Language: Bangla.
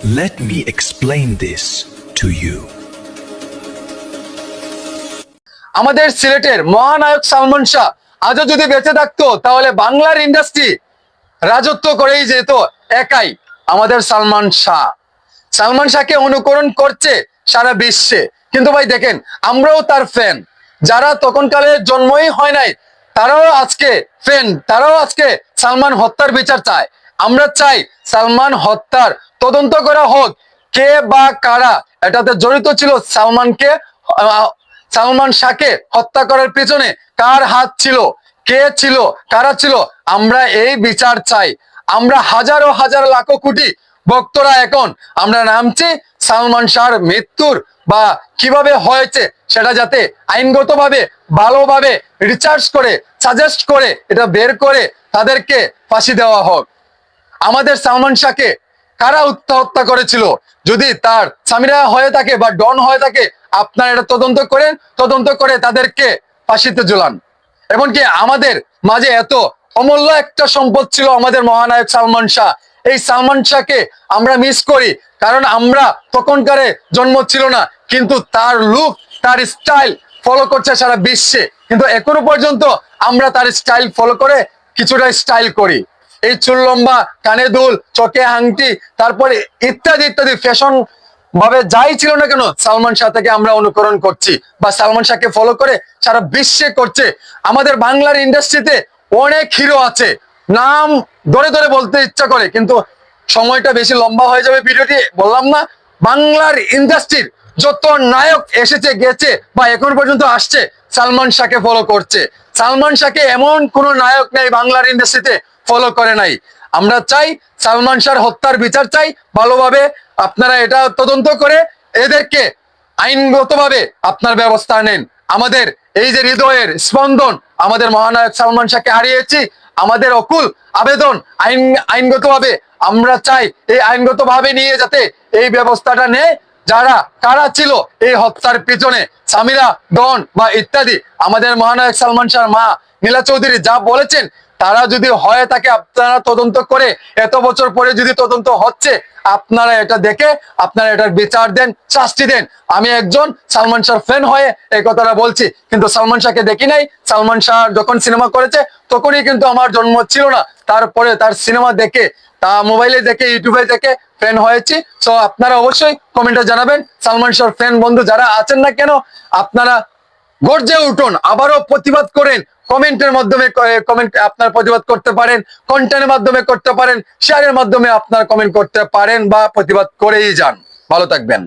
Let me explain this to you. আমাদের সিলেটের মহানায়ক সালমান শাহ আজও যদি বেঁচে থাকতো তাহলে বাংলার ইন্ডাস্ট্রি রাজত্ব করেই যেত একাই। আমাদের সালমান শাহকে অনুকরণ করছে সারা বিশ্বে। কিন্তু ভাই দেখেন, আমরাও তার ফ্যান। যারা তখনকালে জন্মই হয় নাই তারাও আজকে ফ্যান, তারাও আজকে সালমান হত্যার বিচার চায়। আমরা চাই সালমান হত্যার তদন্ত করা হোক, কে বা কারা এটাতে জড়িত ছিল। সালমান শাহকে হত্যা করার পেছনে কার হাত ছিল, কে ছিল, কারা ছিল, আমরা এই বিচার চাই। আমরা হাজারো হাজার লাখো কোটি ভক্তরা এখন আমরা নামছি সালমান শাহর মৃত্যুর বা কিভাবে হয়েছে সেটা যাতে আইনগতভাবে ভালোভাবে রিসার্চ করে সাজেস্ট করে এটা বের করে তাদেরকে ফাঁসি দেওয়া হোক। আমাদের সালমান শাহকে কারা হত্যা করেছিল, যদি তার স্বামীরা হয়ে থাকে বা ডন হয়ে থাকে, আপনারা এটা তদন্ত করে তাদেরকে ফাঁসিতে ঝুলান। এমনকি আমাদের মাঝে এত অমূল্য একটা সম্পদ ছিল আমাদের মহানায়ক সালমান শাহ। এই সালমান শাহকে আমরা মিস করি, কারণ আমরা তখনকারে জন্ম ছিল না, কিন্তু তার লুক, তার স্টাইল ফলো করছে সারা বিশ্বে। কিন্তু এখনো পর্যন্ত আমরা তার স্টাইল ফলো করে কিছুটা স্টাইল করি। এই চুল লম্বা, কানে দুল, চোখে আংটি, তারপরে ইত্যাদি ইত্যাদি ফ্যাশন ভাবে যাই ছিল না কেন, সালমান শাহ থেকে আমরা অনুকরণ করছি বা সালমান শাহকে ফলো করে সারা বিশ্বে করছে। আমাদের বাংলার ইন্ডাস্ট্রিতে অনেক হিরো আছে, নাম ধরে ধরে বলতে ইচ্ছা করে, কিন্তু সময়টা বেশি লম্বা হয়ে যাবে, ভিডিওটি বললাম না। বাংলার ইন্ডাস্ট্রির যত নায়ক এসেছে গেছে বা এখন পর্যন্ত আসছে, সালমান শাহকে ফলো করছে। সালমান শাহকে এমন কোন নায়ক নেই বাংলার ইন্ডাস্ট্রিতে ফলো করে নাই। আমরা চাই সালমান শাহর হত্যার বিচার চাই ভালোভাবে। আপনারা এটা তদন্ত করে এদেরকে আইনগতভাবে আপনার ব্যবস্থা নেন। আমাদের এই যে হৃদয়ের স্পন্দন, আমাদের মহানায়ক সালমান শাহকে হারিয়েছি, আমাদের অকুল আবেদন আইনগতভাবে আমরা চাই এই আইনগতভাবে নিয়ে যাতে এই ব্যবস্থাটা নেয়। যারা কারা ছিল এই হত্যার পিছনে, সামিরা, ডন বা ইত্যাদি, আমাদের মহানায়ক সালমান শাহর মা নীলা চৌধুরী যা বলেছেন, তারা যদি হয়ে থাকে আপনারা তদন্ত করে, এত বছর পরে যদি তদন্ত হচ্ছে, আপনারা এটা দেখে আপনারা এটার বিচার দেন, শাস্তি দেন। আমি একজন সালমান শাহর ফ্যান হয়ে এই কথাটা বলছি, কিন্তু সালমান শাহকে দেখি নাই। সালমান শাহ যখন সিনেমা করেছে তখনই কিন্তু আমার জন্ম ছিল না। তারপরে তার সিনেমা দেখে, তা মোবাইলে দেখে, ইউটিউবে দেখে ফ্যান হয়েছি। সো আপনারা অবশ্যই কমেন্টে জানাবেন, সালমান শাহর ফ্যান বন্ধু যারা আছেন না কেন, আপনারা গর্জে উঠুন, আবারও প্রতিবাদ করেন। কমেন্টের মাধ্যমে আপনার প্রতিবাদ করতে পারেন, কন্টেন্টের মাধ্যমে করতে পারেন, শেয়ারের মাধ্যমে আপনার কমেন্ট করতে পারেন বা প্রতিবাদ করেই যান। ভালো থাকবেন।